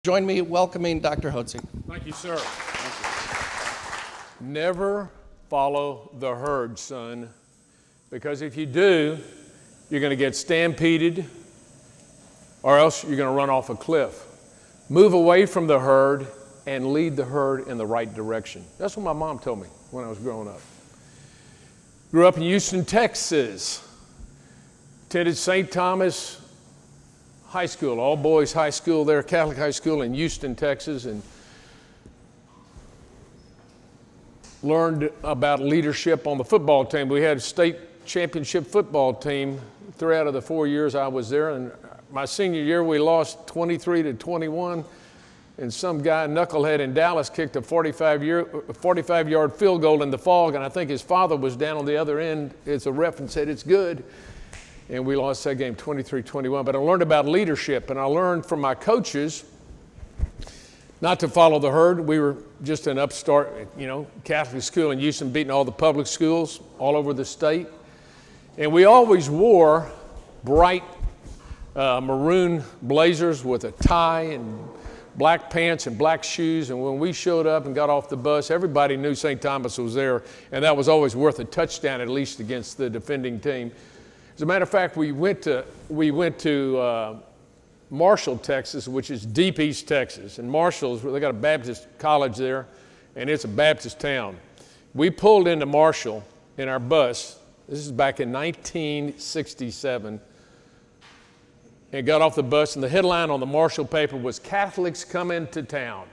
Join me in welcoming Dr. Hotze. Thank you, sir. Thank you. Never follow the herd, son, because if you do, you're going to get stampeded or else you're going to run off a cliff. Move away from the herd and lead the herd in the right direction. That's what my mom told me when I was growing up. Grew up in Houston, Texas. Attended St. Thomas High School, all boys high school there, Catholic high school in Houston, Texas, and learned about leadership on the football team. We had a state championship football team 3 out of the 4 years I was there, and my senior year we lost 23-21, and some guy, knucklehead in Dallas, kicked a 45-yard field goal in the fog, and I think his father was down on the other end as a ref and said, "It's good." And we lost that game 23-21. But I learned about leadership, and I learned from my coaches not to follow the herd. We were just an upstart, Catholic school in Houston, beating all the public schools all over the state. And we always wore bright maroon blazers with a tie and black pants and black shoes. And when we showed up and got off the bus, everybody knew St. Thomas was there, and that was always worth a touchdown at least against the defending team. As a matter of fact, we went to Marshall, Texas, which is deep East Texas. And Marshall's, they got a Baptist college there, and it's a Baptist town. We pulled into Marshall in our bus. This is back in 1967. And got off the bus, and the headline on the Marshall paper was "Catholics Coming to Town."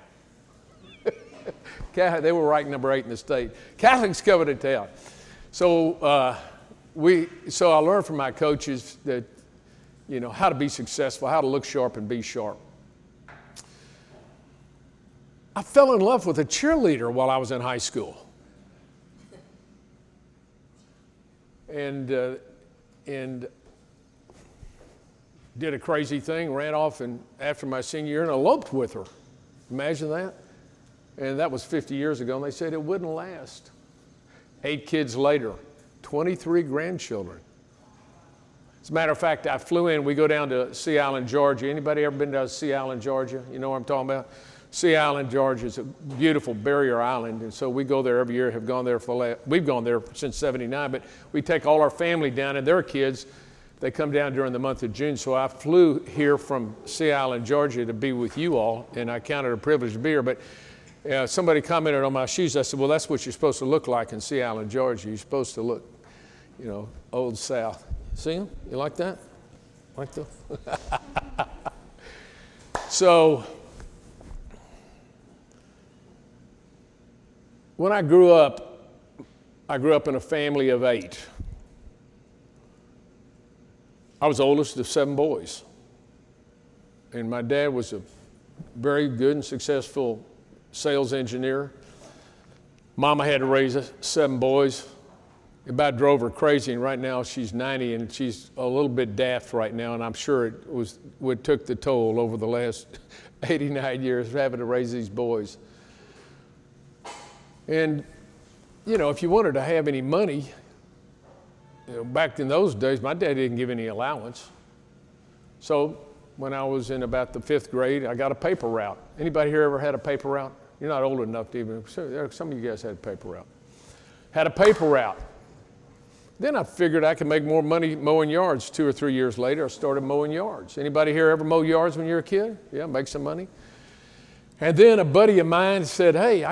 They were ranked number 8 in the state. Catholics coming to town. So I learned from my coaches that, how to be successful, how to look sharp and be sharp. I fell in love with a cheerleader while I was in high school. And did a crazy thing, ran off after my senior year and eloped with her. Imagine that. And that was 50 years ago, and they said it wouldn't last. 8 kids later, 23 grandchildren. As a matter of fact, I flew in. We go down to Sea Island, Georgia. Anybody ever been to Sea Island, Georgia? You know what I'm talking about? Sea Island, Georgia is a beautiful barrier island, and so we go there every year. Have gone there we've gone there since '79, but we take all our family down and their kids. They come down during the month of June. So I flew here from Sea Island, Georgia, to be with you all, and I counted a privilege to be here. But somebody commented on my shoes. I said, "Well, that's what you're supposed to look like in Sea Island, Georgia. You're supposed to look, Old South." See them? You like that? Like them? So when I grew up in a family of 8. I was the oldest of 7 boys. And my dad was a very good and successful sales engineer. Mama had to raise 7 boys. It about drove her crazy, and right now she's 90 and she's a little bit daft right now, and I'm sure it took the toll over the last 89 years of having to raise these boys. And, if you wanted to have any money, back in those days, my dad didn't give any allowance. So when I was in about the 5th grade, I got a paper route. Anybody here ever had a paper route? You're not old enough to even, some of you guys had a paper route. Had a paper route. Then I figured I could make more money mowing yards. 2 or 3 years later, I started mowing yards. Anybody here ever mow yards when you were a kid? Yeah, make some money. And then a buddy of mine said, "Hey,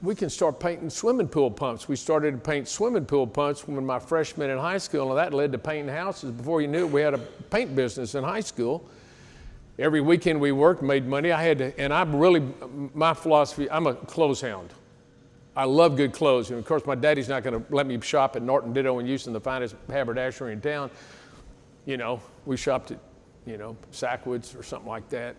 we can start painting swimming pool pumps." We started to paint swimming pool pumps when my freshman in high school, and that led to painting houses. Before you knew it, we had a paint business in high school. Every weekend we worked, made money. My philosophy, I'm a clothes hound. I love good clothes. And of course, my daddy's not going to let me shop at Norton Ditto in Houston, the finest haberdashery in town. We shopped at, Sackwoods or something like that.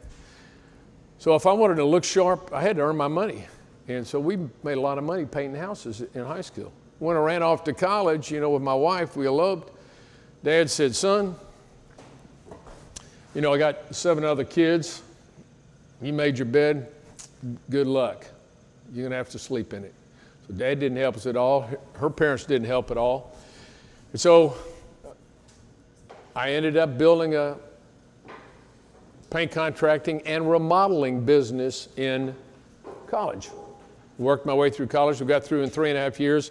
So if I wanted to look sharp, I had to earn my money. And so we made a lot of money painting houses in high school. When I ran off to college, with my wife, we eloped. Dad said, "Son, I got 7 other kids. You made your bed. Good luck. You're going to have to sleep in it." So Dad didn't help us at all. Her parents didn't help at all. And so I ended up building a paint contracting and remodeling business in college. Worked my way through college. We got through in 3.5 years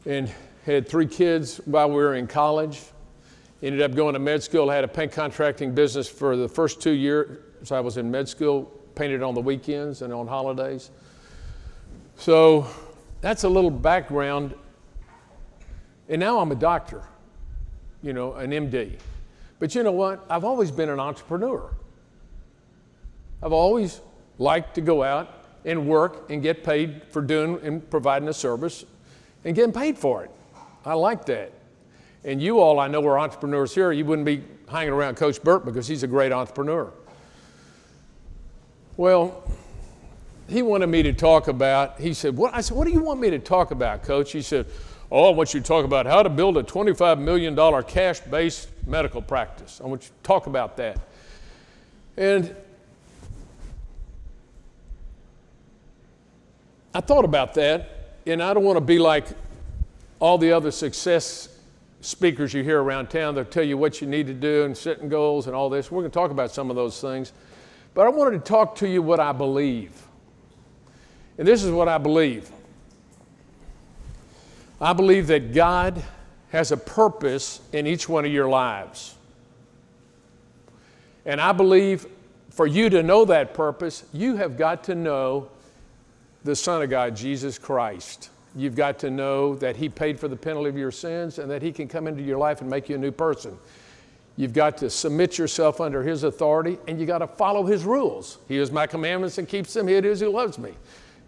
and had 3 kids while we were in college. Ended up going to med school. I had a paint contracting business for the first 2 years I was in med school, painted on the weekends and on holidays. So that's a little background. And now I'm a doctor, you know, an MD. But you know what? I've always been an entrepreneur. I've always liked to go out and work and get paid for doing and providing a service and getting paid for it. I like that. And you all, I know, are entrepreneurs here. You wouldn't be hanging around Coach Burt because he's a great entrepreneur. Well, he wanted me to talk about, he said, I said, what do you want me to talk about, Coach? He said, oh, I want you to talk about how to build a $25 million cash-based medical practice. I want you to talk about that. And I thought about that, and I don't want to be like all the other success speakers you hear around town that tell you what you need to do and setting goals and all this. We're going to talk about some of those things. But I wanted to talk to you what I believe. And this is what I believe. I believe that God has a purpose in each one of your lives. And I believe for you to know that purpose, you have got to know the Son of God, Jesus Christ. You've got to know that He paid for the penalty of your sins and that He can come into your life and make you a new person. You've got to submit yourself under His authority, and you got to follow His rules. He has my commandments and keeps them. He it is who loves me.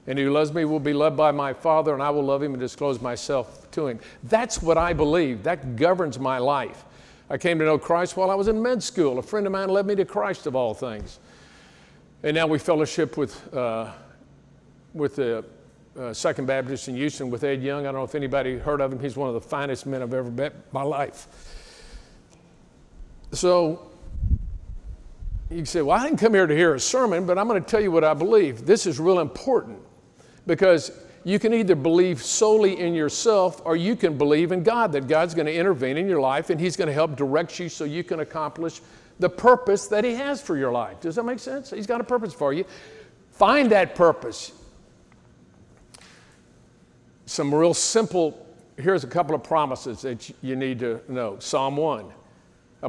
And who loves me will be loved by my Father, and I will love him and disclose myself to him. That's what I believe. That governs my life. I came to know Christ while I was in med school. A friend of mine led me to Christ of all things. And now we fellowship with the Second Baptist in Houston with Ed Young. I don't know if anybody heard of him. He's one of the finest men I've ever met in my life. So you can say, well, I didn't come here to hear a sermon, but I'm going to tell you what I believe. This is real important because you can either believe solely in yourself or you can believe in God, that God's going to intervene in your life and He's going to help direct you so you can accomplish the purpose that He has for your life. Does that make sense? He's got a purpose for you. Find that purpose. Some real simple, here's a couple of promises that you need to know. Psalm 1.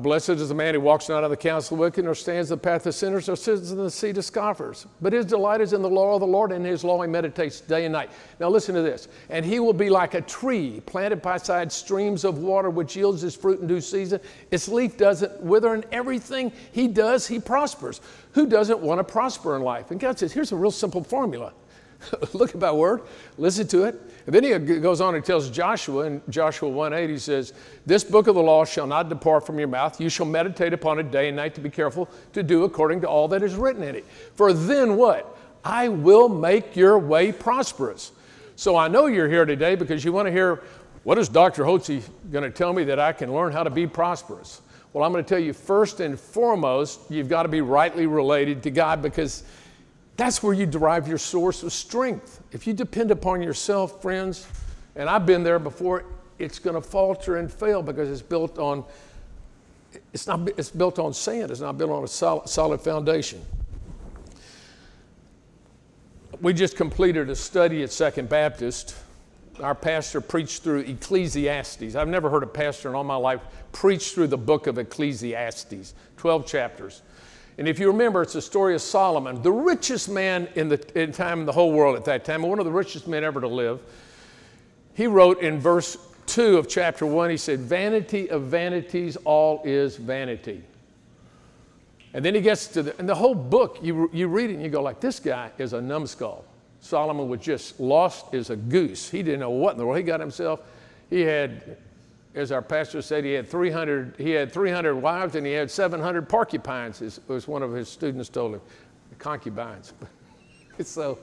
Blessed is the man who walks not in the counsel of the wicked, nor stands in the path of sinners, nor sits in the seat of scoffers. But his delight is in the law of the Lord, and in His law he meditates day and night. Now listen to this. And he will be like a tree planted beside streams of water, which yields its fruit in due season. Its leaf doesn't wither, and everything he does, he prospers. Who doesn't want to prosper in life? And God says, here's a real simple formula. Look at my word, listen to it. And then he goes on and tells Joshua in Joshua 1:8, he says, this book of the law shall not depart from your mouth. You shall meditate upon it day and night to be careful to do according to all that is written in it. For then what? I will make your way prosperous. So I know you're here today because you want to hear, what is Dr. Hotze going to tell me that I can learn how to be prosperous? Well, I'm going to tell you first and foremost, you've got to be rightly related to God because that's where you derive your source of strength. If you depend upon yourself, friends, and I've been there before, it's going to falter and fail because it's built on sand. It's not built on a solid foundation. We just completed a study at Second Baptist. Our pastor preached through Ecclesiastes. I've never heard a pastor in all my life preach through the book of Ecclesiastes, 12 chapters. And if you remember, it's the story of Solomon, the richest man in the whole world at that time, one of the richest men ever to live. He wrote in verse 2 of chapter 1, he said, vanity of vanities, all is vanity. And then he gets to the whole book, you read it and you go like, this guy is a numbskull. Solomon was just lost as a goose. He didn't know what in the world he got himself. He had, as our pastor said, he had 300 wives and he had 700 porcupines, as one of his students told him, concubines. So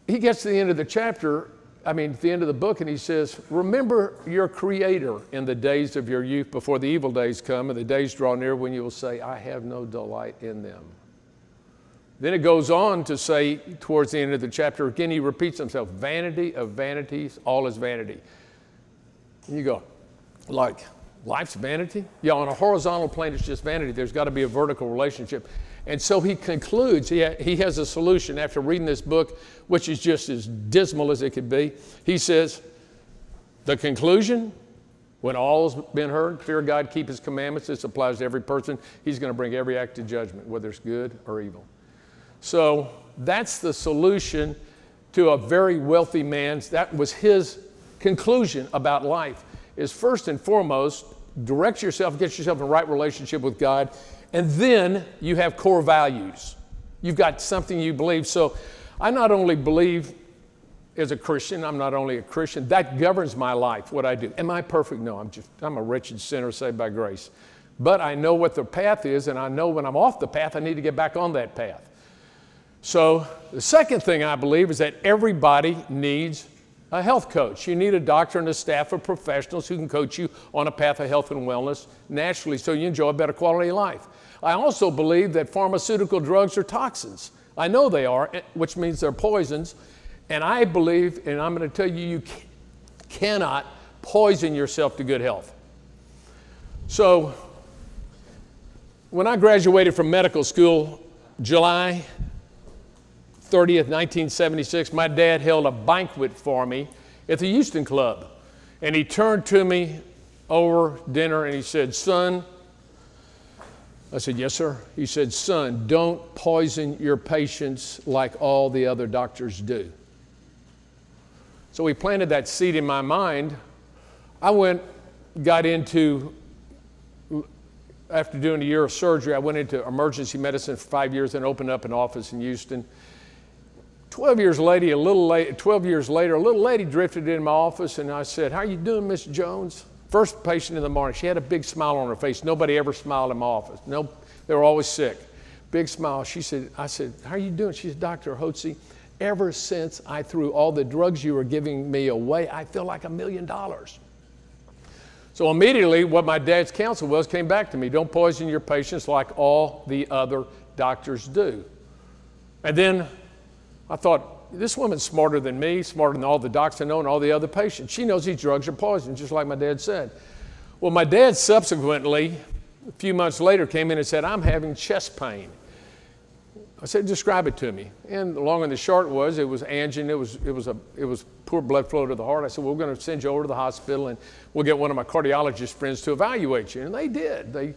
he gets to the end of the chapter, the end of the book, and he says, remember your Creator in the days of your youth before the evil days come and the days draw near when you will say, I have no delight in them. Then it goes on to say, towards the end of the chapter, again, he repeats himself, vanity of vanities, all is vanity. And you go, like, life's vanity. Yeah, on a horizontal plane, it's just vanity. There's got to be a vertical relationship. And so he concludes, he has a solution after reading this book, which is just as dismal as it could be. He says, the conclusion, when all's been heard, fear God, keep his commandments. This applies to every person. He's going to bring every act to judgment, whether it's good or evil. So that's the solution to a very wealthy man's, that was his conclusion about life, is first and foremost, direct yourself, get yourself in the right relationship with God, and then you have core values. You've got something you believe. So I not only believe as a Christian, I'm not only a Christian, that governs my life, what I do. Am I perfect? No, I'm a wretched sinner saved by grace. But I know what the path is, and I know when I'm off the path, I need to get back on that path. So the second thing I believe is that everybody needs a health coach. You need a doctor and a staff of professionals who can coach you on a path of health and wellness naturally so you enjoy a better quality of life. I also believe that pharmaceutical drugs are toxins. I know they are, which means they're poisons. And I believe, and I'm going to tell you, you cannot poison yourself to good health. So when I graduated from medical school, July 30th, 1976, my dad held a banquet for me at the Houston Club. And he turned to me over dinner and he said, son, I said, yes, sir. He said, son, don't poison your patients like all the other doctors do. So he planted that seed in my mind. I got into, after doing a year of surgery, I went into emergency medicine for 5 years and opened up an office in Houston. 12 years later, a little lady drifted into my office and I said, how are you doing, Miss Jones? First patient in the morning. She had a big smile on her face. Nobody ever smiled in my office. No, they were always sick. Big smile. I said, how are you doing? She said, Dr. Hotze, ever since I threw all the drugs you were giving me away, I feel like $1 million. So immediately what my dad's counsel was came back to me. Don't poison your patients like all the other doctors do. And then I thought, this woman's smarter than me, smarter than all the docs I know and all the other patients. She knows these drugs are poison, just like my dad said. Well, my dad subsequently, a few months later, came in and said, I'm having chest pain. I said, describe it to me. And the long and the short was, it was angina, it was poor blood flow to the heart. I said, well, we're going to send you over to the hospital and we'll get one of my cardiologist friends to evaluate you. And they did. They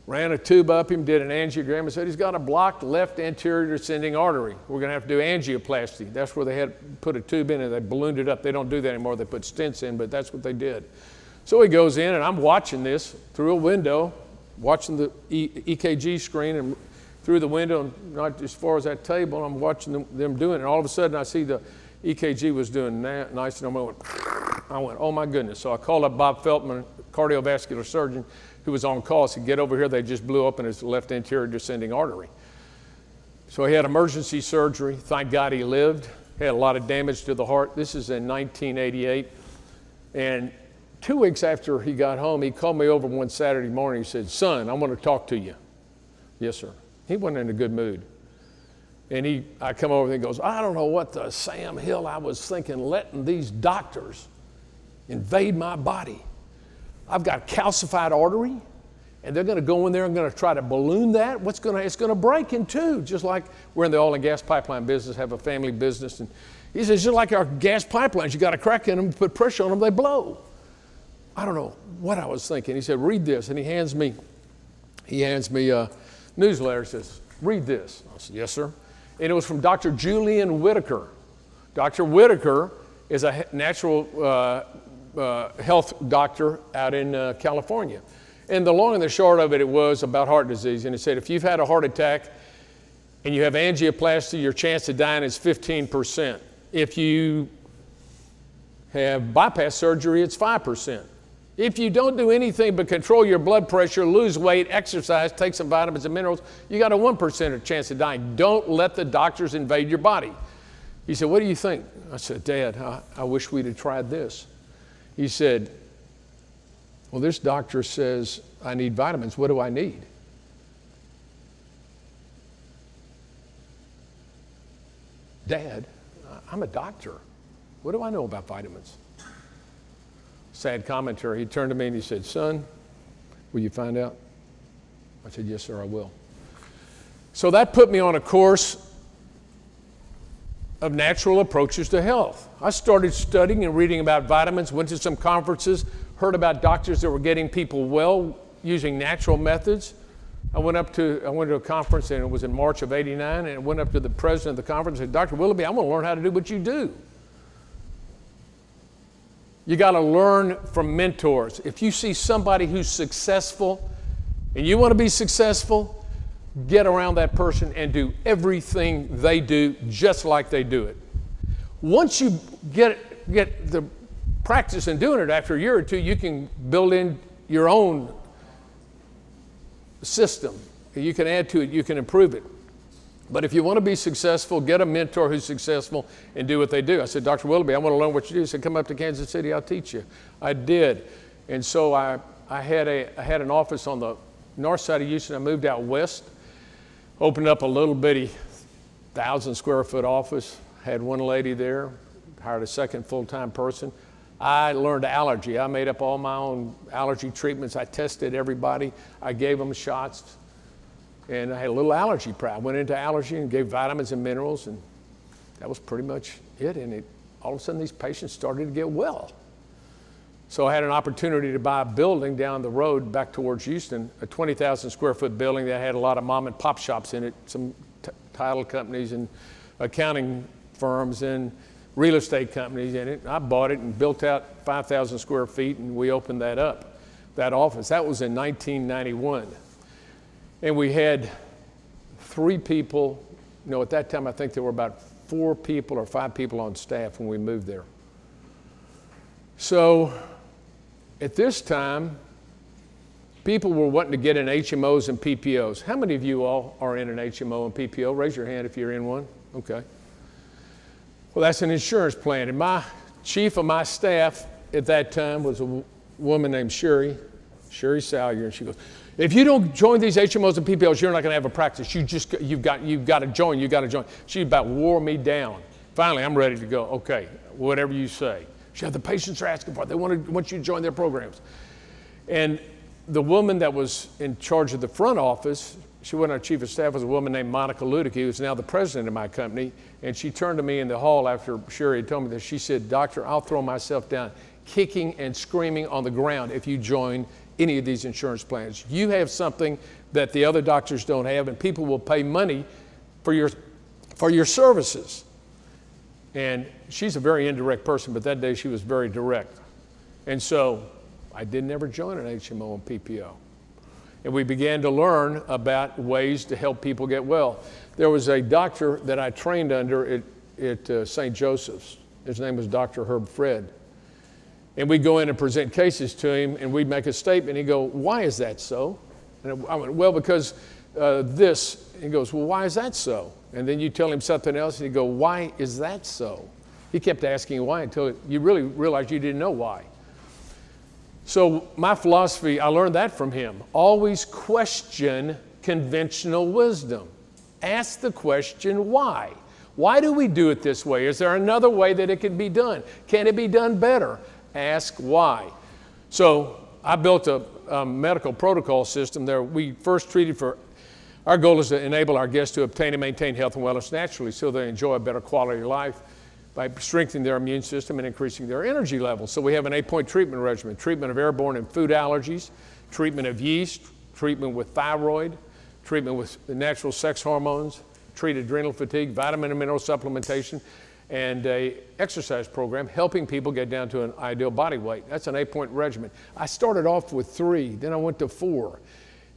ran a tube up him, did an angiogram, and said he's got a blocked left anterior descending artery. We're going to have to do angioplasty. That's where they had put a tube in and they ballooned it up. They don't do that anymore. They put stents in, but that's what they did. So he goes in, and I'm watching this through a window, watching the EKG screen and through the window, and not as far as that table. I'm watching them doing it, and all of a sudden I see the EKG was doing nice, and I went, oh my goodness. So I called up Bob Feltman, cardiovascular surgeon, who was on call. I said, get over here. They just blew open his left anterior descending artery. So he had emergency surgery. Thank God he lived. He had a lot of damage to the heart. This is in 1988. And 2 weeks after he got home, he called me over one Saturday morning. He said, son, I want to talk to you. Yes, sir. He wasn't in a good mood. And I come over and he goes, I don't know what the Sam Hill I was thinking, letting these doctors invade my body. I've got a calcified artery, and they're going to go in there and going to try to balloon that. It's going to break in two, just like we're in the oil and gas pipeline business, have a family business. And he says, just like our gas pipelines, you got a crack in them, put pressure on them, they blow. I don't know what I was thinking. He said, read this, and he hands me a newsletter. Says, read this. I said, yes, sir. And it was from Dr. Julian Whitaker. Dr. Whitaker is a natural health doctor out in California. And the long and the short of it was about heart disease. And it said, if you've had a heart attack and you have angioplasty, your chance of dying is 15%. If you have bypass surgery, it's 5%. If you don't do anything but control your blood pressure, lose weight, exercise, take some vitamins and minerals, you got a 1% chance of dying. Don't let the doctors invade your body. He said, what do you think? I said, Dad, I wish we'd have tried this. He said, well, this doctor says I need vitamins. What do I need? Dad, I'm a doctor. What do I know about vitamins? sad commentary. He turned to me and he said, "Son, will you find out?" I said, "Yes, sir, I will." So that put me on a course of natural approaches to health. I started studying and reading about vitamins, went to some conferences, heard about doctors that were getting people well using natural methods. I went to a conference, and it was in March of '89, and I went up to the president of the conference and said, "Dr. Willoughby, I want to learn how to do what you do." You got to learn from mentors. If you see somebody who's successful and you want to be successful, get around that person and do everything they do just like they do it. Once you get the practice in doing it, after a year or two, you can build in your own system. You can add to it, you can improve it. But if you want to be successful, get a mentor who's successful and do what they do. I said, "Dr. Willoughby, I want to learn what you do." He said, "Come up to Kansas City, I'll teach you." I did. And so I had an office on the north side of Houston. I moved out west, opened up a little bitty 1,000-square-foot office, had one lady there, hired a second full-time person. I learned allergy. I made up all my own allergy treatments. I tested everybody. I gave them shots. And I had a little allergy practice. I went into allergy and gave vitamins and minerals, and that was pretty much it. And all of a sudden, these patients started to get well. So I had an opportunity to buy a building down the road back towards Houston, a 20,000-square-foot building that had a lot of mom and pop shops in it, some title companies and accounting firms and real estate companies in it. I bought it and built out 5,000 square feet, and we opened that up, that office. That was in 1991. And we had 3 people, at that time I think there were about 4 people or 5 people on staff when we moved there. So at this time, people were wanting to get in HMOs and PPOs. How many of you all are in an HMO and PPO? Raise your hand if you're in one. Okay. Well, that's an insurance plan. And my chief of my staff at that time was a woman named Sherry Salyer, and she goes, "If you don't join these HMOs and PPOs, you're not going to have a practice. You've got to join. You got to join." She about wore me down. Finally, I'm ready to go. "Okay, whatever you say." She said, "The patients are asking for it. They want you to join their programs." And the woman that was in charge of the front office, she wasn't our chief of staff, was a woman named Monica Ludick, who is now the president of my company. And she turned to me in the hall after Sherry had told me this. She said, "Doctor, I'll throw myself down kicking and screaming on the ground if you join any of these insurance plans. You have something that the other doctors don't have, and people will pay money for your services." And she's a very indirect person, but that day she was very direct. And so I didn't ever join an HMO and PPO. And we began to learn about ways to help people get well. There was a doctor that I trained under at St. Joseph's. His name was Dr. Herb Fred. And we'd go in and present cases to him, and we'd make a statement. He'd go, "Why is that so?" And I went, "Well, because this." He goes, "Well, why is that so?" And then you tell him something else, and he'd go, "Why is that so?" He kept asking why until you really realized you didn't know why. So my philosophy, I learned that from him. Always question conventional wisdom. Ask the question, why? Why do we do it this way? Is there another way that it could be done? Can it be done better? Ask why. So I built a medical protocol system there. We first treated for, our goal is to enable our guests to obtain and maintain health and wellness naturally so they enjoy a better quality of life by strengthening their immune system and increasing their energy levels. So we have an 8-point treatment regimen: treatment of airborne and food allergies, treatment of yeast, treatment with thyroid, treatment with natural sex hormones, treat adrenal fatigue, vitamin and mineral supplementation, and a exercise program helping people get down to an ideal body weight. That's an 8-point regimen. I started off with 3, then I went to 4.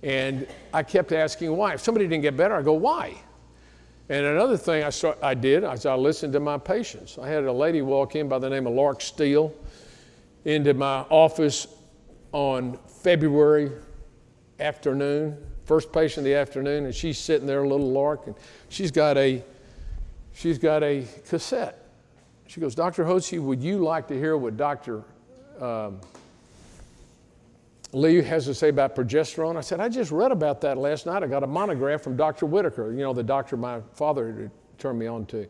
And I kept asking why. If somebody didn't get better, I go, why? And another thing I did is I listened to my patients. I had a lady walk in by the name of Lark Steele into my office on February afternoon, first patient of the afternoon, and she's sitting there, little Lark, and she's got a cassette. She goes, "Dr. Hotze, would you like to hear what Dr. Lee has to say about progesterone?" I said, "I just read about that last night. I got a monograph from Dr. Whitaker, the doctor my father had turned me on to."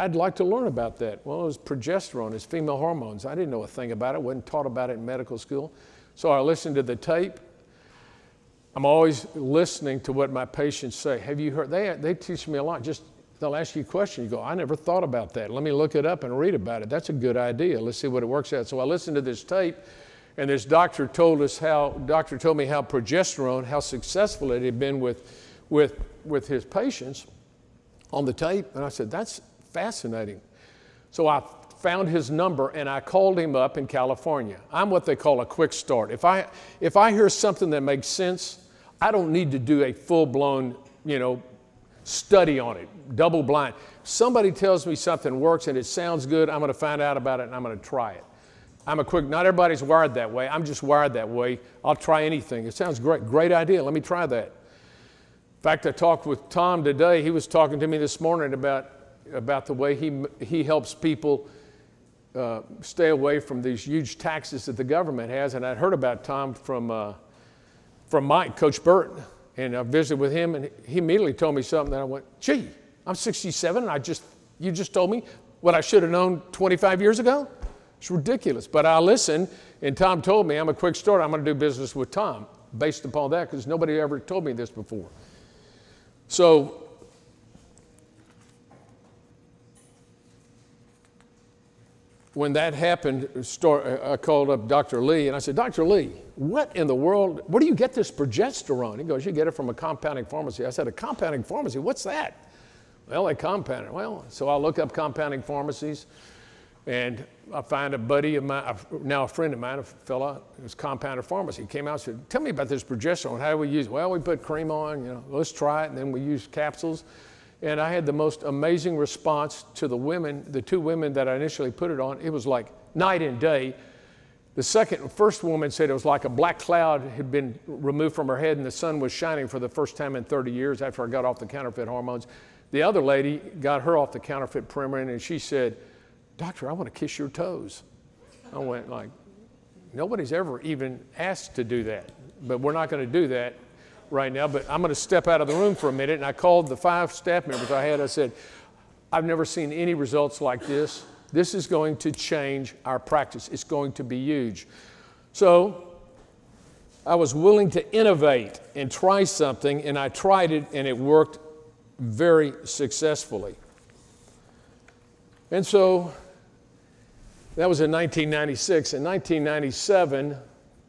I'd like to learn about that. Well, it was progesterone, it's female hormones. I didn't know a thing about it, wasn't taught about it in medical school. So I listened to the tape. I'm always listening to what my patients say. Have you heard? They teach me a lot. Just they'll ask you a question. You go, I never thought about that. Let me look it up and read about it. That's a good idea. Let's see what it works out. So I listened to this tape, and this doctor told me how progesterone, how successful it had been with his patients on the tape. And I said, that's fascinating. So I found his number and I called him up in California. I'm what they call a quick start. If I hear something that makes sense, I don't need to do a full-blown, study on it, double blind. Somebody tells me something works and it sounds good, I'm going to find out about it and I'm going to try it. Not everybody's wired that way. I'm just wired that way. I'll try anything. It sounds great. Great idea. Let me try that. In fact, I talked with Tom today. He was talking to me this morning about the way he helps people stay away from these huge taxes that the government has. And I'd heard about Tom from Mike, Coach Burton. And I visited with him, and he immediately told me something that I went, gee, I'm 67, and you just told me what I should have known 25 years ago? It's ridiculous. But I listened, and Tom told me, I'm a quick start. I'm going to do business with Tom based upon that, because nobody ever told me this before. So when that happened, I called up Dr. Lee, and I said, Dr. Lee, what in the world, where do you get this progesterone? He goes, you get it from a compounding pharmacy. I said, a compounding pharmacy? What's that? Well, they compound it. Well, so I look up compounding pharmacies, and I find a buddy of mine, now a friend of mine, a fella, it was compounded pharmacy. He came out and said, tell me about this progesterone. How do we use it? Well, we put cream on, let's try it, and then we use capsules. And I had the most amazing response to the two women that I initially put it on. It was like night and day. The first woman said it was like a black cloud had been removed from her head and the sun was shining for the first time in 30 years after I got off the counterfeit hormones. The other lady got her off the counterfeit Premarin, and she said, Doctor, I want to kiss your toes. I went like, nobody's ever even asked to do that, but we're not going to do that right now. But I'm going to step out of the room for a minute, and I called the 5 staff members I had. I said, I've never seen any results like this. This is going to change our practice. It's going to be huge. So I was willing to innovate and try something, and I tried it, and it worked very successfully. And so that was in 1996. In 1997,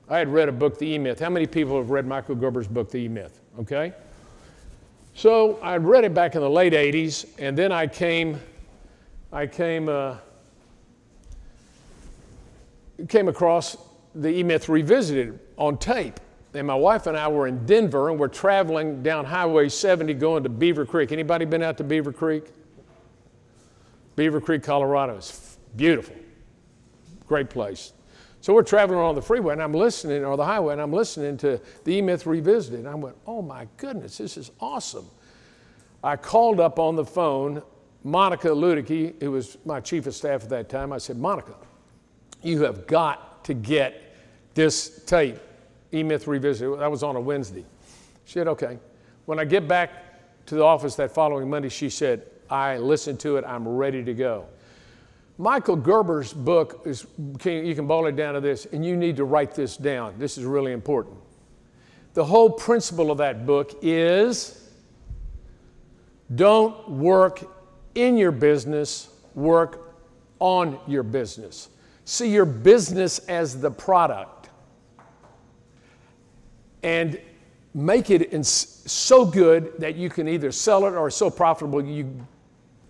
I had read a book, The E-Myth. How many people have read Michael Gerber's book, The E-Myth? Okay. So I read it back in the late 80s, and then I came across The E-Myth Revisited on tape. And my wife and I were in Denver, and we're traveling down Highway 70 going to Beaver Creek. Anybody been out to Beaver Creek? Beaver Creek, Colorado. It's beautiful. Great place. So we're traveling on the freeway, and I'm listening, or the highway, and I'm listening to The E-Myth Revisited. And I went, oh my goodness, this is awesome. I called up on the phone Monica Ludicky, who was my chief of staff at that time. I said, Monica, you have got to get this tape, E-Myth Revisited. That was on a Wednesday. She said, okay. When I get back to the office that following Monday, she said, I listened to it, I'm ready to go. Michael Gerber's book is, you can boil it down to this, and you need to write this down. This is really important. The whole principle of that book is don't work in your business, work on your business. See your business as the product and make it so good that you can either sell it or so profitable you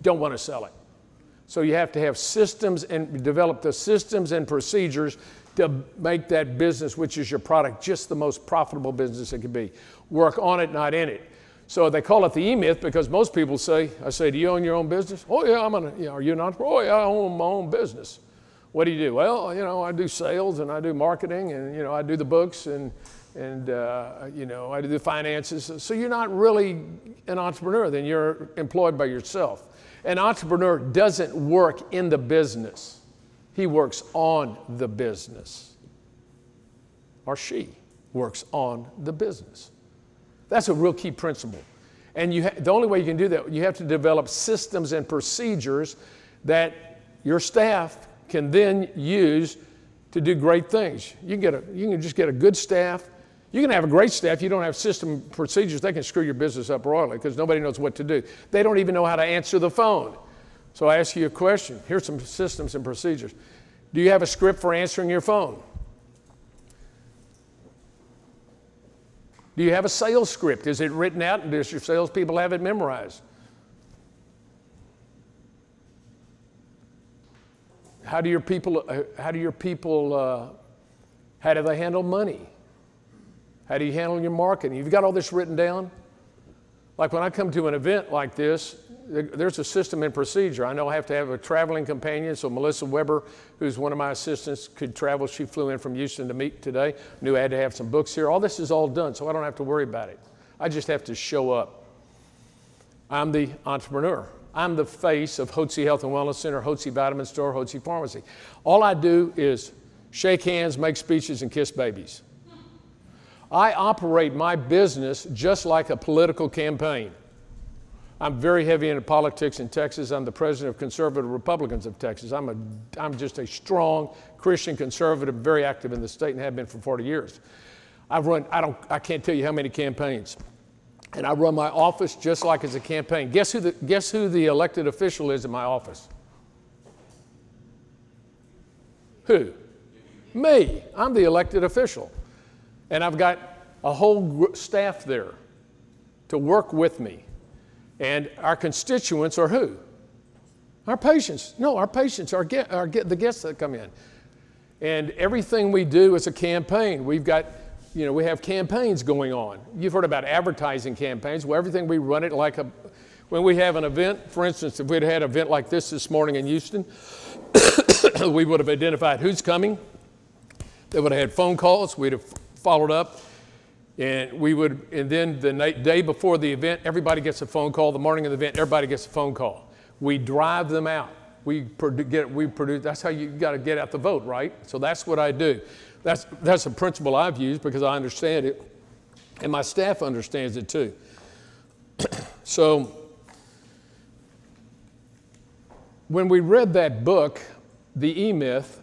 don't want to sell it. So you have to have systems and develop the systems and procedures to make that business, which is your product, just the most profitable business it can be. Work on it, not in it. So they call it the E-Myth because most people say, I say, do you own your own business? Oh yeah, are you an entrepreneur? Oh yeah, I own my own business. What do you do? Well, I do sales and I do marketing and, I do the books and I do the finances. So you're not really an entrepreneur, then you're employed by yourself. An entrepreneur doesn't work in the business. He works on the business. Or she works on the business. That's a real key principle. And the only way you can do that, you have to develop systems and procedures that your staff can then use to do great things. You can just get a good staff. You can have a great staff. You don't have system procedures. They can screw your business up royally because nobody knows what to do. They don't even know how to answer the phone. So I ask you a question. Here's some systems and procedures. Do you have a script for answering your phone? Do you have a sales script? Is it written out and does your salespeople have it memorized? How do they handle money? How do you handle your marketing? You've got all this written down? Like when I come to an event like this, there's a system and procedure. I know I have to have a traveling companion, so Melissa Weber, who's one of my assistants, could travel. She flew in from Houston to meet today. Knew I had to have some books here. All this is all done, so I don't have to worry about it. I just have to show up. I'm the entrepreneur. I'm the face of Hotze Health and Wellness Center, Hotze Vitamin Store, Hotze Pharmacy. All I do is shake hands, make speeches, and kiss babies. I operate my business just like a political campaign. I'm very heavy into politics in Texas. I'm the president of Conservative Republicans of Texas. I'm just a strong Christian conservative, very active in the state and have been for 40 years. I can't tell you how many campaigns. And I run my office just like it's a campaign. Guess who the elected official is in my office? Who? Me. I'm the elected official. And I've got a whole staff there to work with me. And our constituents are who? Our patients. No, our patients are the guests that come in. And everything we do is a campaign. We have campaigns going on. You've heard about advertising campaigns. Well, everything we run it like when we have an event, for instance, if we'd had an event like this morning in Houston, we would have identified who's coming. They would have had phone calls. We'd have followed up. And then the day before the event, everybody gets a phone call. The morning of the event, everybody gets a phone call. We drive them out. We produce, that's how you got to get out the vote, right? So that's what I do. That's a principle I've used because I understand it, and my staff understands it too. So when we read that book, The E-Myth,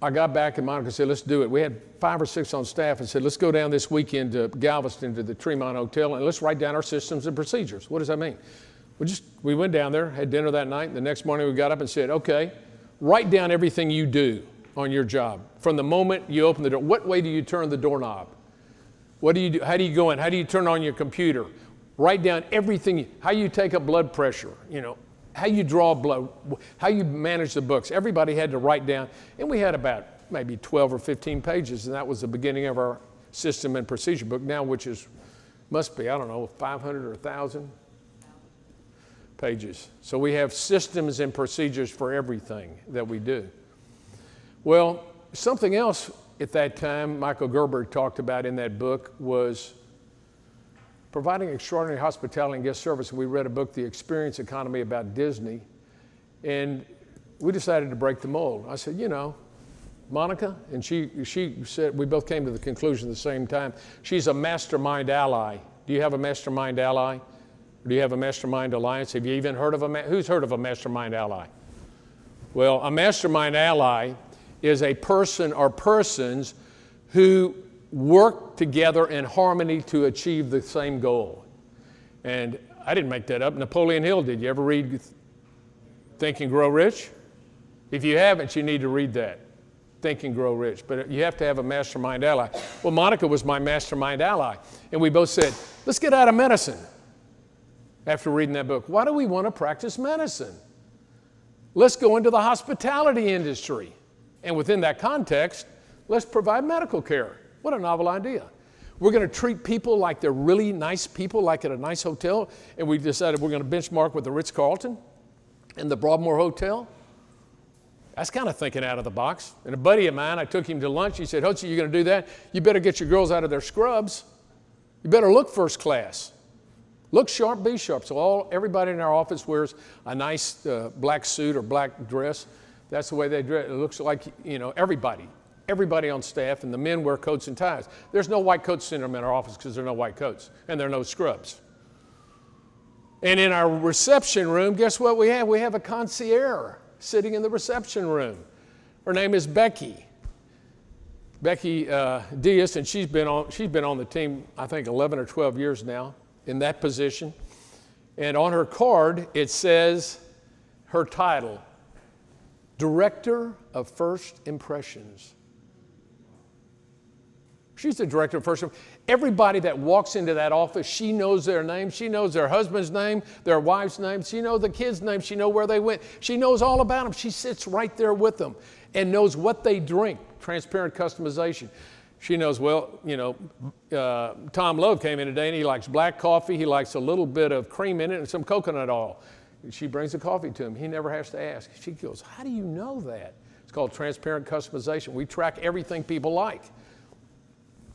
I got back and Monica said, let's do it. We had 5 or 6 on staff and said, let's go down this weekend to Galveston to the Tremont Hotel and let's write down our systems and procedures. What does that mean? We went down there, had dinner that night, and the next morning we got up and said, okay, write down everything you do on your job. From the moment you open the door, what way do you turn the doorknob? What do you do? How do you go in? How do you turn on your computer? Write down everything, how you take up blood pressure, how you draw blood, how you manage the books. Everybody had to write down, and we had about maybe 12 or 15 pages, and that was the beginning of our system and procedure book now, which must be, I don't know, 500 or 1,000 pages. So we have systems and procedures for everything that we do. Well, something else at that time Michael Gerber talked about in that book was providing extraordinary hospitality and guest service. We read a book, The Experience Economy, about Disney, and we decided to break the mold. I said, Monica, and she said, we both came to the conclusion at the same time, she's a mastermind ally. Do you have a mastermind ally? Or do you have a mastermind alliance? Have you even heard of who's heard of a mastermind ally? Well, a mastermind ally is a person or persons who work together in harmony to achieve the same goal. And I didn't make that up. Napoleon Hill did. You ever read Think and Grow Rich? If you haven't, you need to read that. Think and Grow Rich. But you have to have a mastermind ally. Well, Monica was my mastermind ally. And we both said, let's get out of medicine. After reading that book, why do we want to practice medicine? Let's go into the hospitality industry. And within that context, let's provide medical care. What a novel idea. We're going to treat people like they're really nice people, like at a nice hotel. And we decided we're going to benchmark with the Ritz-Carlton and the Broadmoor Hotel. That's kind of thinking out of the box. And a buddy of mine, I took him to lunch. He said, Hotze, you're going to do that? You better get your girls out of their scrubs. You better look first class. Look sharp, be sharp. So everybody in our office wears a nice black suit or black dress. That's the way they dress. It looks like, everybody on staff, and the men wear coats and ties. There's no white coat syndrome in our office because there are no white coats, and there are no scrubs. And in our reception room, guess what we have? We have a concierge sitting in the reception room. Her name is Becky Diaz, and she's been on the team, I think, 11 or 12 years now in that position. And on her card, it says her title, Director of First Impressions. She's the director of First Impressions. Everybody that walks into that office, she knows their name. She knows their husband's name, their wife's name. She knows the kids' name. She knows where they went. She knows all about them. She sits right there with them and knows what they drink. Transparent customization. She knows, well, you know, Tom Love came in today and he likes black coffee. He likes a little bit of cream in it and some coconut oil. She brings the coffee to him. He never has to ask. She goes, how do you know that? It's called transparent customization. We track everything people like.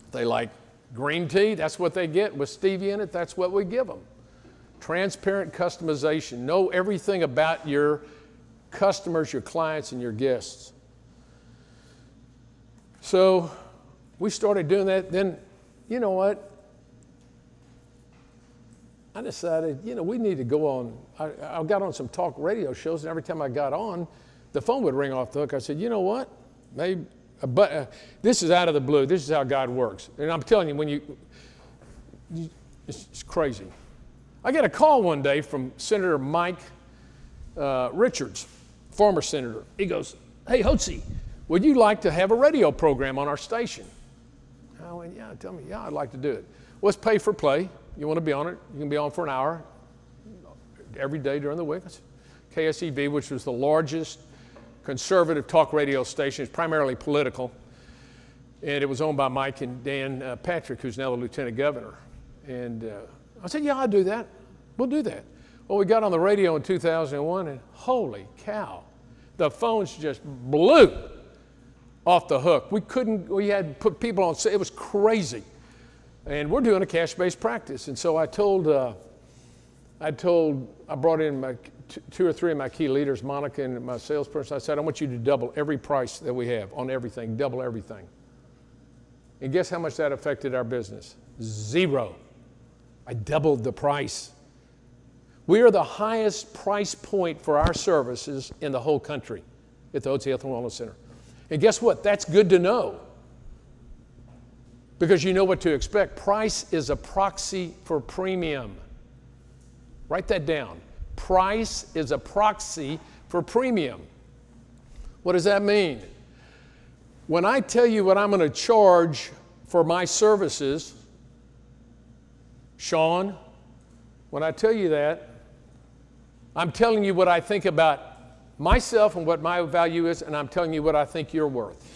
If they like green tea, that's what they get. With stevia in it, that's what we give them. Transparent customization. Know everything about your customers, your clients, and your guests. So we started doing that. Then, you know what? I decided, you know, we need to go on. I got on some talk radio shows, and every time I got on, the phone would ring off the hook. I said, you know what? Maybe, but this is out of the blue. This is how God works. And I'm telling you, it's crazy. I get a call one day from Senator Mike Richards, former senator. He goes, hey, Hotze, would you like to have a radio program on our station? I went, yeah, tell me, yeah, I'd like to do it. Well, it's pay for play. You want to be on it? You can be on for an hour every day during the week. KSEV, which was the largest conservative talk radio station. It's primarily political. And it was owned by Mike and Dan Patrick, who's now the lieutenant governor. And I said, yeah, I'll do that. We'll do that. Well, we got on the radio in 2001, and holy cow, the phones just blew off the hook. We had to put people on, it was crazy. And we're doing a cash-based practice. And so I brought in my two or three of my key leaders, Monica and my salesperson. I said, I want you to double every price that we have on everything, double everything. And guess how much that affected our business? Zero. I doubled the price. We are the highest price point for our services in the whole country at the Hotze Health and Wellness Center. And guess what? That's good to know, because you know what to expect. Price is a proxy for premium. Write that down. Price is a proxy for premium. What does that mean? When I tell you what I'm going to charge for my services, Sean, when I tell you that, I'm telling you what I think about myself and what my value is, and I'm telling you what I think you're worth.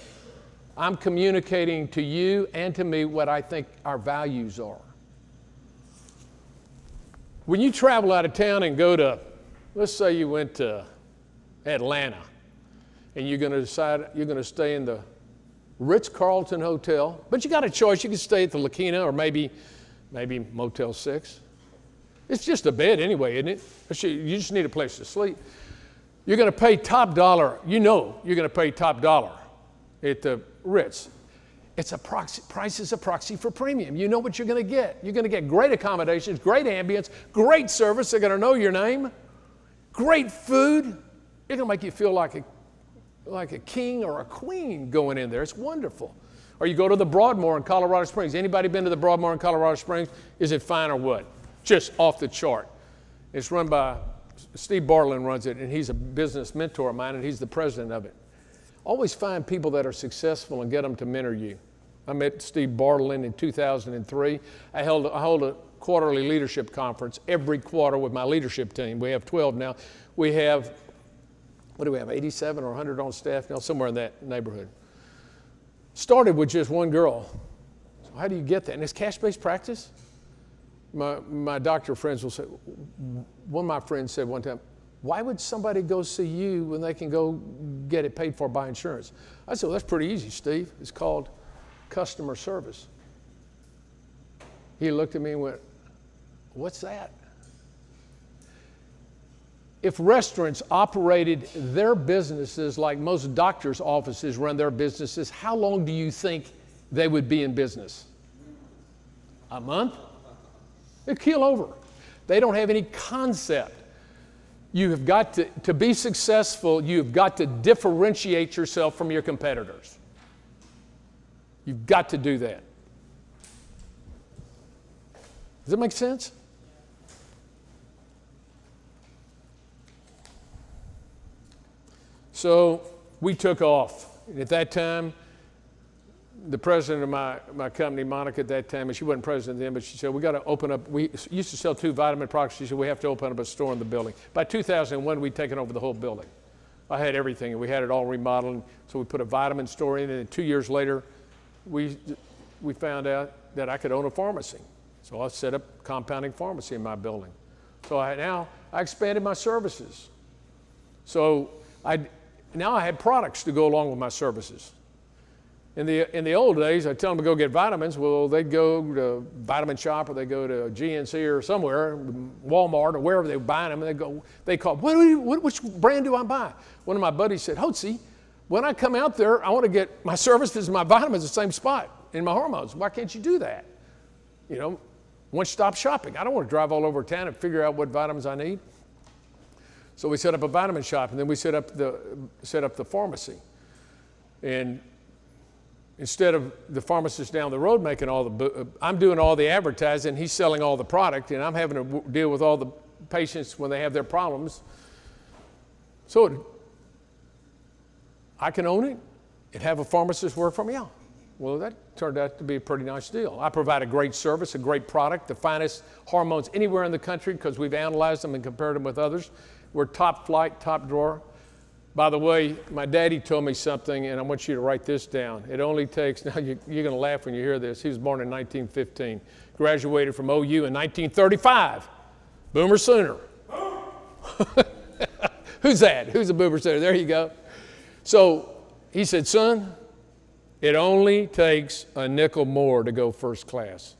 I'm communicating to you and to me what I think our values are. When you travel out of town and go to, let's say you went to Atlanta, and you're going to decide you're going to stay in the Ritz-Carlton Hotel, but you got a choice. You can stay at the La Quina or maybe Motel 6. It's just a bed anyway, isn't it? You just need a place to sleep. You're going to pay top dollar. You know you're going to pay top dollar at the Ritz. It's a proxy. Price is a proxy for premium. You know what you're going to get. You're going to get great accommodations, great ambience, great service. They're going to know your name. Great food. It's going to make you feel like a king or a queen going in there. It's wonderful. Or you go to the Broadmoor in Colorado Springs. Anybody been to the Broadmoor in Colorado Springs? Is it fine or what? Just off the chart. It's run by Steve Bartlin runs it, and he's a business mentor of mine, and he's the president of it. Always find people that are successful and get them to mentor you. I met Steve Bartlin in 2003. I hold a quarterly leadership conference every quarter with my leadership team. We have 12 now. We have, what do we have, 87 or 100 on staff now, somewhere in that neighborhood. Started with just one girl. So how do you get that? And it's cash-based practice. My doctor friends will say, one of my friends said one time, why would somebody go see you when they can go get it paid for by insurance? I said, well, that's pretty easy, Steve. It's called customer service. He looked at me and went, what's that? If restaurants operated their businesses like most doctors' offices run their businesses, how long do you think they would be in business? A month? It'd keel over. They don't have any concept. You have got to be successful, you've got to differentiate yourself from your competitors. You've got to do that. Does that make sense? So we took off. And at that time, the president of my company, Monica, at that time, and she wasn't president then, but she said, we got to open up, we used to sell 2 vitamin products. She said, we have to open up a store in the building. By 2001, we'd taken over the whole building. I had everything, and we had it all remodeled. So we put a vitamin store in, and 2 years later, we found out that I could own a pharmacy. So I set up a compounding pharmacy in my building. So I expanded my services. So now I had products to go along with my services. In the old days, I'd tell them to go get vitamins. Well, they'd go to Vitamin Shop, or they'd go to GNC or somewhere, Walmart or wherever they were buying them, and they call, which brand do I buy? One of my buddies said, Hotze, when I come out there, I want to get my services and my vitamins in the same spot in my hormones. Why can't you do that? You know, one-stop shopping. I don't want to drive all over town and figure out what vitamins I need. So we set up a vitamin shop, and then we set up the pharmacy. And instead of the pharmacist down the road making I'm doing all the advertising, he's selling all the product, and I'm having to deal with all the patients when they have their problems. So I can own it and have a pharmacist work for me out. Well, that turned out to be a pretty nice deal. I provide a great service, a great product, the finest hormones anywhere in the country because we've analyzed them and compared them with others. We're top flight, top drawer. By the way, my daddy told me something, and I want you to write this down. It only takes, now you're going to laugh when you hear this. He was born in 1915, graduated from OU in 1935. Boomer Sooner. Who's that? Who's a Boomer Sooner? There you go. So he said, son, it only takes a nickel more to go first class.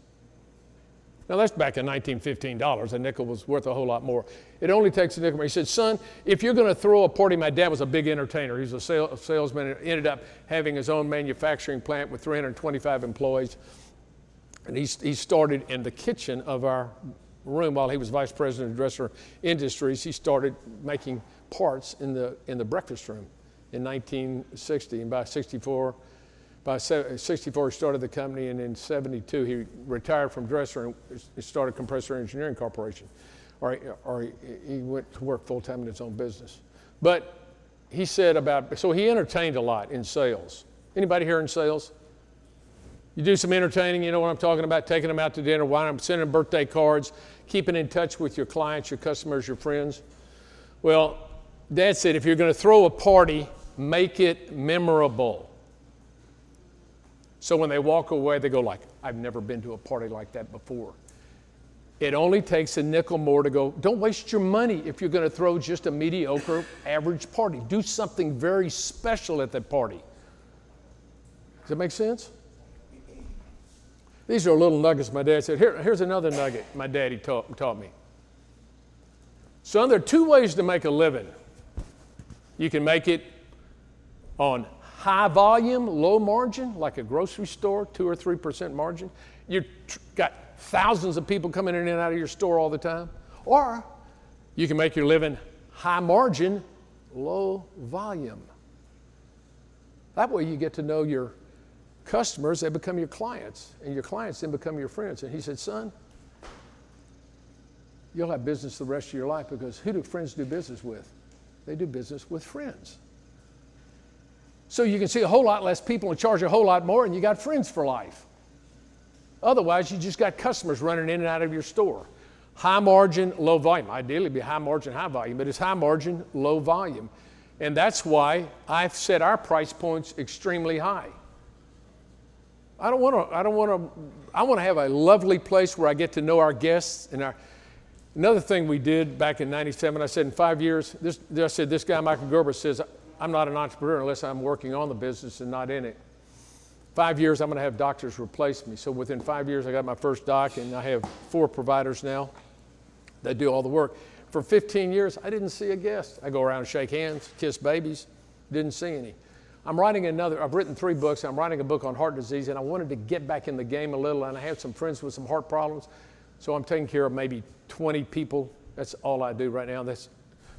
Now that's back in $1915. A nickel was worth a whole lot more. It only takes a nickel more. He said, son, if you're going to throw a party, my dad was a big entertainer. He was a salesman and ended up having his own manufacturing plant with 325 employees. And he started in the kitchen of our room while he was vice president of Dresser Industries. He started making parts in the breakfast room in 1960. And by 64, he started the company, and in 72 he retired from Dresser and started Compressor Engineering Corporation, or he went to work full-time in his own business. But he said so he entertained a lot in sales. Anybody here in sales? You do some entertaining, you know what I'm talking about, taking them out to dinner, sending them birthday cards, keeping in touch with your clients, your customers, your friends. Well, Dad said, if you're going to throw a party, make it memorable. So when they walk away, they go like, I've never been to a party like that before. It only takes a nickel more to go. Don't waste your money if you're going to throw just a mediocre, average party. Do something very special at that party. Does that make sense? These are little nuggets my dad said. Here's another nugget my daddy taught me. Son, there are 2 ways to make a living. You can make it on high volume, low margin, like a grocery store, 2 or 3% margin. You've got thousands of people coming in and out of your store all the time. Or you can make your living high margin, low volume. That way you get to know your customers, they become your clients, and your clients then become your friends. And he said, son, you'll have business the rest of your life, because who do friends do business with? They do business with friends. So you can see a whole lot less people and charge a whole lot more, and you got friends for life. Otherwise, you just got customers running in and out of your store. High margin, low volume. Ideally, it'd be high margin, high volume, but it's high margin, low volume. And that's why I've set our price points extremely high. I want to have a lovely place where I get to know our guests. Another thing we did back in '97, I said in 5 years, this guy, Michael Gerber, says, I'm not an entrepreneur unless I'm working on the business and not in it. 5 years, I'm going to have doctors replace me. So within 5 years, I got my first doc, and I have 4 providers now that do all the work. For 15 years, I didn't see a guest. I go around and shake hands, kiss babies, didn't see any. I've written 3 books. I'm writing a book on heart disease, and I wanted to get back in the game a little, and I have some friends with some heart problems. So I'm taking care of maybe 20 people. That's all I do right now. That's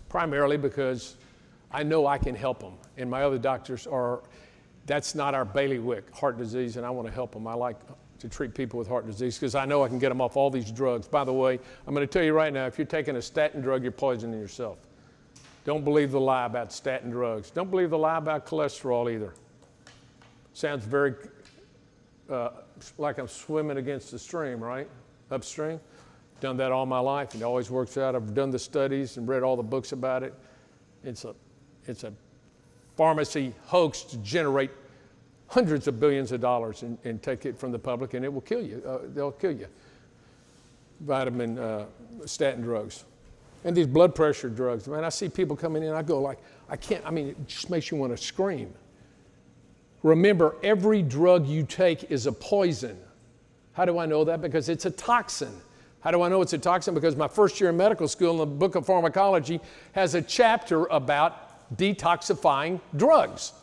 primarily because I know I can help them. And my other doctors that's not our bailiwick, heart disease, and I want to help them. I like to treat people with heart disease because I know I can get them off all these drugs. By the way, I'm going to tell you right now, if you're taking a statin drug, you're poisoning yourself. Don't believe the lie about statin drugs. Don't believe the lie about cholesterol either. Sounds very like I'm swimming against the stream, right? Upstream. Done that all my life. It always works out. I've done the studies and read all the books about it. It's a pharmacy hoax to generate hundreds of billions of dollars and take it from the public, and it will kill you. They'll kill you. Statin drugs. And these blood pressure drugs. Man, I see people coming in, I go like, it just makes you want to scream. Remember, every drug you take is a poison. How do I know that? Because it's a toxin. How do I know it's a toxin? Because my first year in medical school in the book of pharmacology has a chapter about detoxifying drugs.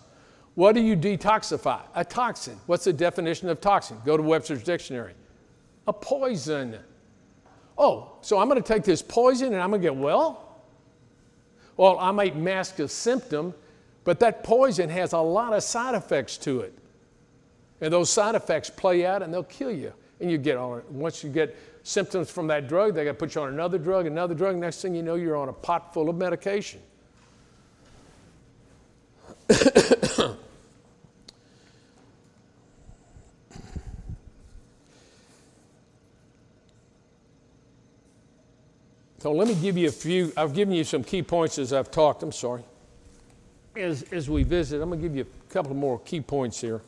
What do you detoxify? A toxin. What's the definition of toxin? Go to Webster's dictionary. A poison. Oh, so I'm going to take this poison and I'm going to get well? Well, I might mask a symptom, but that poison has a lot of side effects to it. And those side effects play out and they'll kill you. And you get on it. Once you get symptoms from that drug, they got to put you on another drug. Next thing you know, you're on a pot full of medication. So let me give you a few. I've given you some key points as I've talked. I'm sorry. As we visit, I'm going to give you a couple more key points here.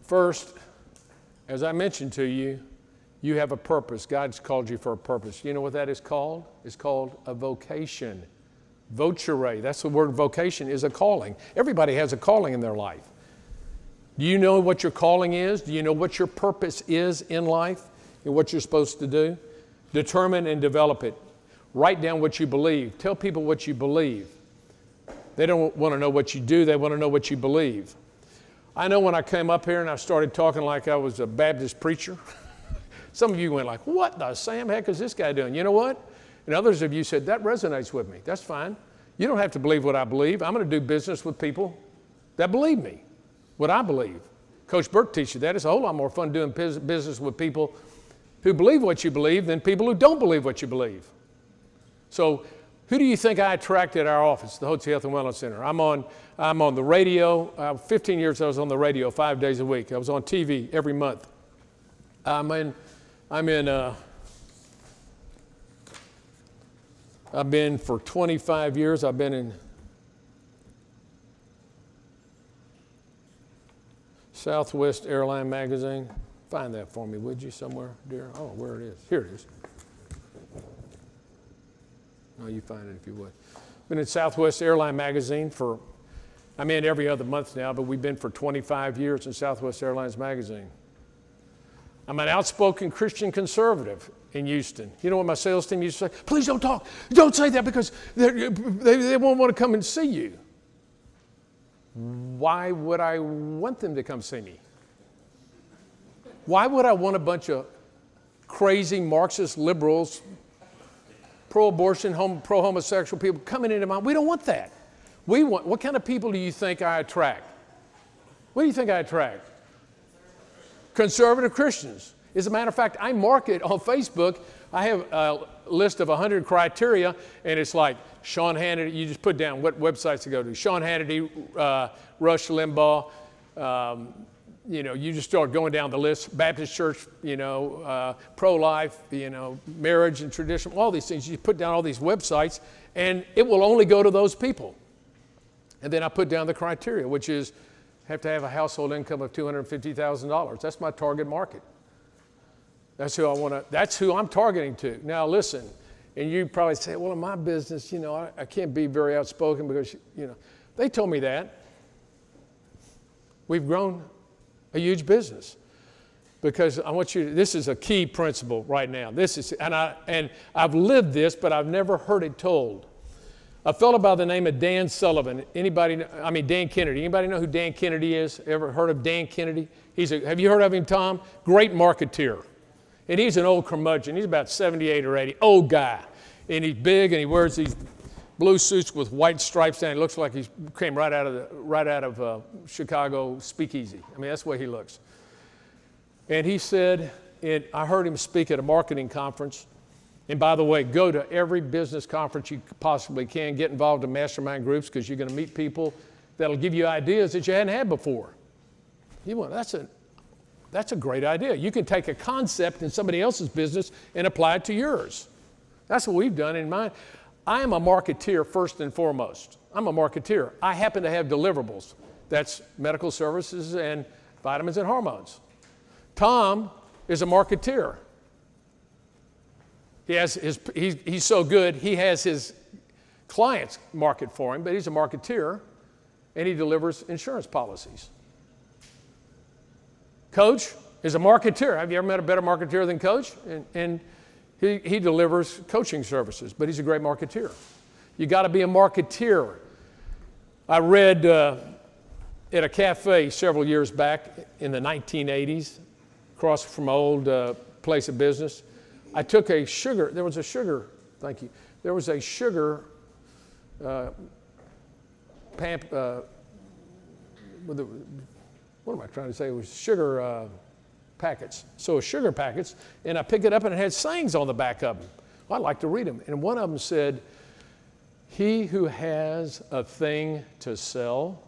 First, as I mentioned to you, you have a purpose. God's called you for a purpose. You know what that is called? It's called a vocation. Voture, that's the word vocation, is a calling. Everybody has a calling in their life. Do you know what your calling is? Do you know what your purpose is in life and what you're supposed to do? Determine and develop it. Write down what you believe. Tell people what you believe. They don't want to know what you do. They want to know what you believe. I know when I came up here and I started talking like I was a Baptist preacher, some of you went like, what the Sam heck is this guy doing? You know what? And others of you said, that resonates with me. That's fine. You don't have to believe what I believe. I'm going to do business with people that believe me, what I believe. Coach Burke teaches you that. It's a whole lot more fun doing business with people who believe what you believe than people who don't believe what you believe. So who do you think I attract at our office, the Hotze Health and Wellness Center? I'm on the radio. 15 years I was on the radio 5 days a week. I was on TV every month. I've been for 25 years. I've been in Southwest Airline Magazine. Find that for me, would you, somewhere, dear? Oh, where it is. Here it is. No, you find it if you would. Been in Southwest Airline Magazine I'm in every other month now, but we've been for 25 years in Southwest Airlines Magazine. I'm an outspoken Christian conservative in Houston. You know what my sales team used to say? Please don't talk. Don't say that because they won't want to come and see you. Why would I want them to come see me? Why would I want a bunch of crazy Marxist liberals, pro-abortion, pro-homosexual people coming into my? We don't want that. What kind of people do you think I attract? What do you think I attract? Conservative Christians. As a matter of fact, I market on Facebook. I have a list of 100 criteria, and it's like Sean Hannity. You just put down what websites to go to. Sean Hannity, Rush Limbaugh. You just start going down the list. Baptist Church, pro-life, marriage and tradition, all these things. You put down all these websites, and it will only go to those people. And then I put down the criteria, which is have to have a household income of $250,000. That's my target market. That's who I'm targeting to. Now listen, and you probably say, well, in my business, I can't be very outspoken because, they told me that. We've grown a huge business. Because I want you to, this is a key principle right now. This is, and I've lived this, but I've never heard it told. A fellow by the name of Dan Sullivan, Dan Kennedy. Anybody know who Dan Kennedy is? Ever heard of Dan Kennedy? Have you heard of him, Tom? Great marketeer. And he's an old curmudgeon. He's about 78 or 80, old guy. And he's big, and he wears these blue suits with white stripes down. He looks like he came right out of Chicago speakeasy. I mean, that's the way he looks. And he said, I heard him speak at a marketing conference. And by the way, go to every business conference you possibly can. Get involved in mastermind groups because you're going to meet people that'll give you ideas that you hadn't had before. That's a great idea. You can take a concept in somebody else's business and apply it to yours. That's what we've done in mine. I am a marketeer first and foremost. I'm a marketeer. I happen to have deliverables. That's medical services and vitamins and hormones. Tom is a marketeer. He's so good, he has his clients market for him, but he's a marketeer, and he delivers insurance policies. Coach is a marketeer. Have you ever met a better marketeer than Coach? And he delivers coaching services, but he's a great marketeer. You got to be a marketeer. I read at a cafe several years back in the 1980s, across from an old place of business. I took there was a sugar what am I trying to say? It was sugar packets. So sugar packets, and I picked it up and it had sayings on the back of them. Well, I like to read them. And one of them said, "He who has a thing to sell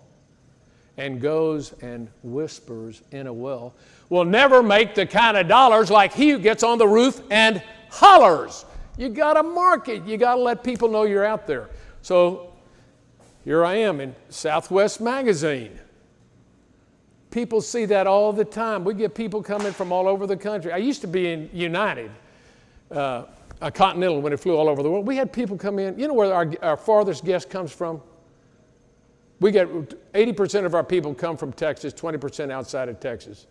and goes and whispers in a well will never make the kind of dollars like he who gets on the roof and hollers." You got to market. You got to let people know you're out there. So here I am in Southwest Magazine. People see that all the time. We get people coming from all over the country. I used to be in United, a Continental, when it flew all over the world. We had people come in. You know where our farthest guest comes from? We get 80% of our people come from Texas, 20% outside of Texas.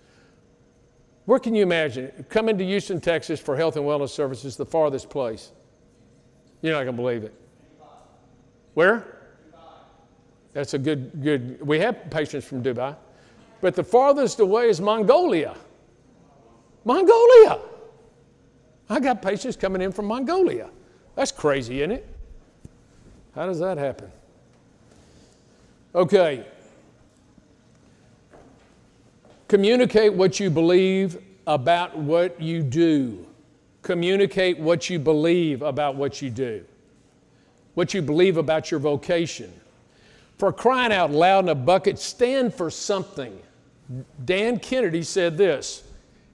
Where can you imagine it? Come into Houston, Texas for health and wellness services, the farthest place. You're not going to believe it. Where? That's a good. We have patients from Dubai. But the farthest away is Mongolia. Mongolia. I got patients coming in from Mongolia. That's crazy, isn't it? How does that happen? Okay. Communicate what you believe about what you do. Communicate what you believe about what you do. What you believe about your vocation. For crying out loud in a bucket, stand for something. Dan Kennedy said this.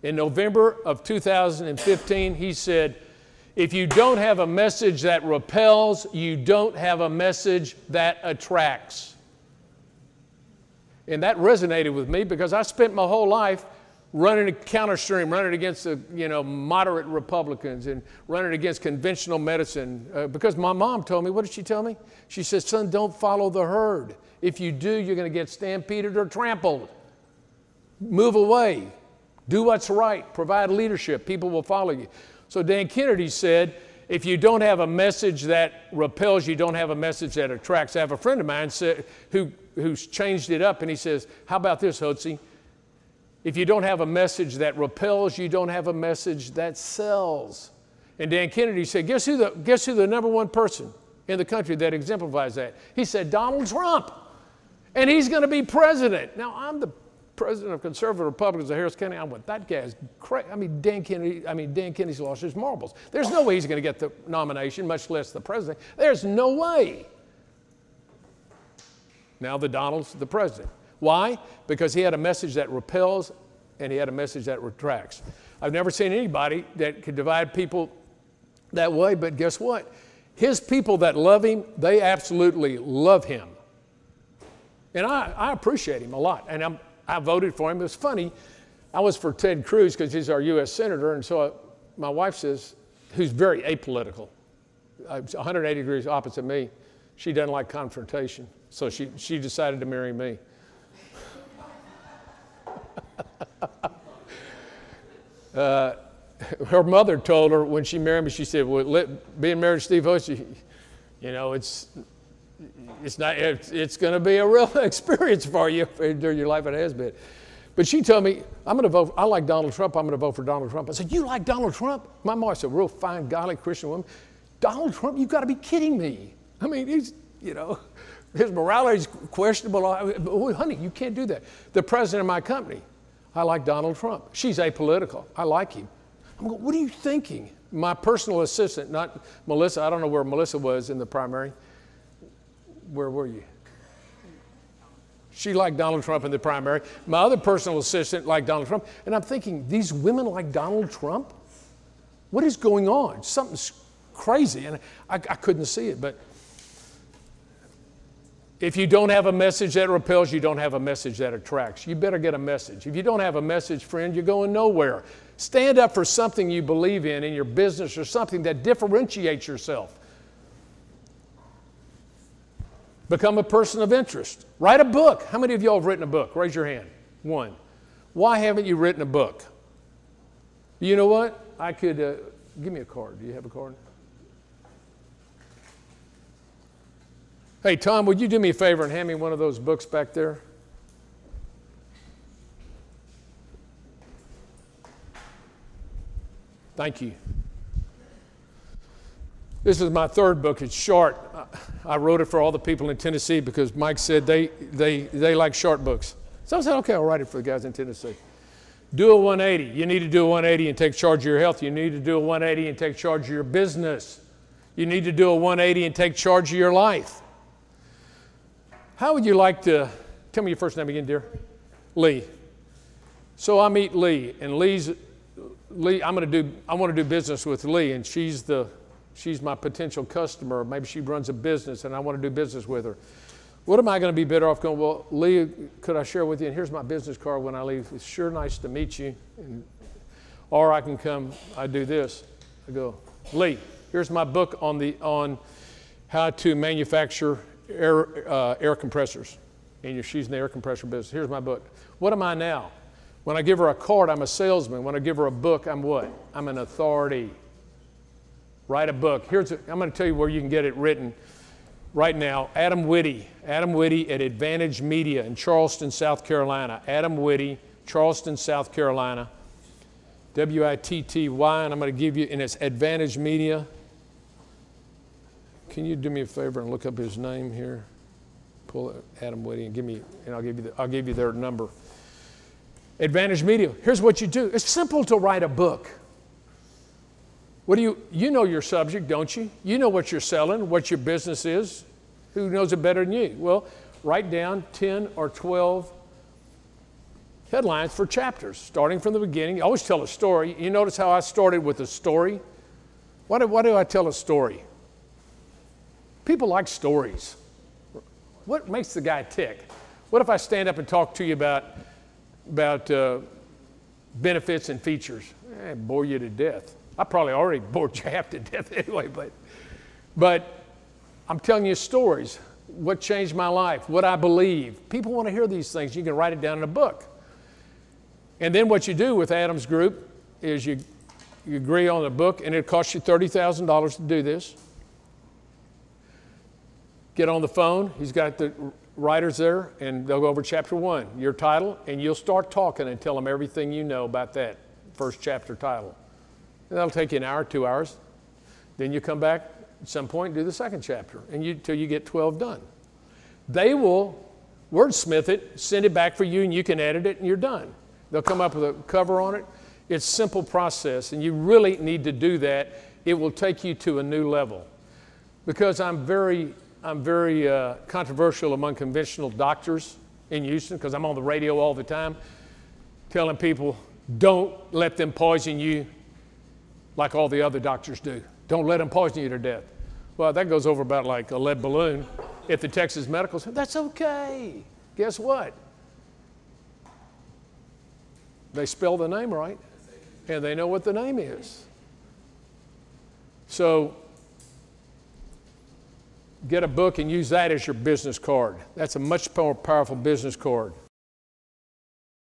In November of 2015, he said, "If you don't have a message that repels, you don't have a message that attracts." And that resonated with me because I spent my whole life running a counterstream, running against the moderate Republicans and running against conventional medicine. Because my mom told me, what did she tell me? She said, "Son, don't follow the herd. If you do, you're going to get stampeded or trampled. Move away. Do what's right. Provide leadership. People will follow you." So Dan Kennedy said, if you don't have a message that repels, you don't have a message that attracts. I have a friend of mine who's changed it up, and he says, how about this, Hotze? If you don't have a message that repels, you don't have a message that sells. And Dan Kennedy said, guess who the number one person in the country that exemplifies that? He said, Donald Trump. And he's going to be president. Now, I'm the president of conservative Republicans of Harris County. I'm with that guy's crazy. Dan Kennedy's lost his marbles. There's no way he's going to get the nomination, much less the president. There's no way. Now Donald's the president. Why? Because he had a message that repels and he had a message that retracts. I've never seen anybody that could divide people that way, but guess what? His people that love him, they absolutely love him. And I appreciate him a lot. And I voted for him. It was funny. I was for Ted Cruz because he's our U.S. Senator. And so my wife says, who's very apolitical, 180 degrees opposite me, she doesn't like confrontation. So she decided to marry me. her mother told her when she married me, she said, well, being married to Steve Hotze, you know, it's going to be a real experience for you during your life. It has been. But she told me, I'm going to vote, I like Donald Trump, I'm going to vote for Donald Trump. I said, you like Donald Trump? My mom's a real fine, godly Christian woman. Donald Trump, you've got to be kidding me. I mean, he's, you know, his morality is questionable. Oh, honey, you can't do that. The president of my company, I like Donald Trump. She's apolitical. I like him. I'm going, what are you thinking? My personal assistant, not Melissa, I don't know where Melissa was in the primary. Where were you? She liked Donald Trump in the primary. My other personal assistant liked Donald Trump. And I'm thinking, these women like Donald Trump? What is going on? Something's crazy. And I couldn't see it. But if you don't have a message that repels, you don't have a message that attracts. You better get a message. If you don't have a message, friend, you're going nowhere. Stand up for something you believe in your business or something that differentiates yourself. Become a person of interest. Write a book. How many of y'all have written a book? Raise your hand. One. Why haven't you written a book? You know what? I could, give me a card. Do you have a card? Hey, Tom, would you do me a favor and hand me one of those books back there? Thank you. This is my third book. It's short. I wrote it for all the people in Tennessee because Mike said they like short books. So I said, okay, I'll write it for the guys in Tennessee. Do a 180. You need to do a 180 and take charge of your health. You need to do a 180 and take charge of your business. You need to do a 180 and take charge of your life. How would you like to, tell me your first name again, dear? Lee. So I meet Lee, and Lee, I want to do business with Lee, and she's my potential customer. Maybe she runs a business, and I want to do business with her. What am I going to be better off going, well, Lee, could I share with you, and here's my business card when I leave. It's sure nice to meet you. Or I can come, I do this. I go, Lee, here's my book on how to manufacture air compressors. And she's in the air compressor business. Here's my book. What am I now? When I give her a card, I'm a salesman. When I give her a book, I'm what? I'm an authority. Write a book. I'm going to tell you where you can get it written right now. Adam Whitty at Advantage Media in Charleston, South Carolina. Adam Whitty, Charleston, South Carolina. W-I-T-T-Y, and I'm going to give you, and it's Advantage Media. Can you do me a favor and look up his name here? Pull Adam Whitty and give me, and I'll give you their number. Advantage Media. Here's what you do. It's simple to write a book. What do you know your subject, don't you? You know what you're selling, what your business is. Who knows it better than you? Well, write down 10 or 12 headlines for chapters, starting from the beginning. You always tell a story. You notice how I started with a story? Why do I tell a story? People like stories. What makes the guy tick? What if I stand up and talk to you about benefits and features? Bore you to death. I probably already bored you half to death anyway, but I'm telling you stories. What changed my life, what I believe. People want to hear these things. You can write it down in a book. And then what you do with Adam's group is you agree on a book, and it costs you $30,000 to do this. Get on the phone. He's got the writers there, and they'll go over chapter 1, your title, and you'll start talking and tell them everything you know about that first chapter title. And that'll take you an hour, 2 hours. Then you come back at some point and do the second chapter until you get 12 done. They will wordsmith it, send it back for you, and you can edit it, and you're done. They'll come up with a cover on it. It's a simple process, and you really need to do that. It will take you to a new level. Because I'm very controversial among conventional doctors in Houston, because I'm on the radio all the time telling people, don't let them poison you like all the other doctors do. Don't let them poison you to death. Well, that goes over about like a lead balloon at the Texas Medical Center. That's okay. Guess what? They spell the name right, and they know what the name is. So get a book and use that as your business card. That's a much more powerful business card.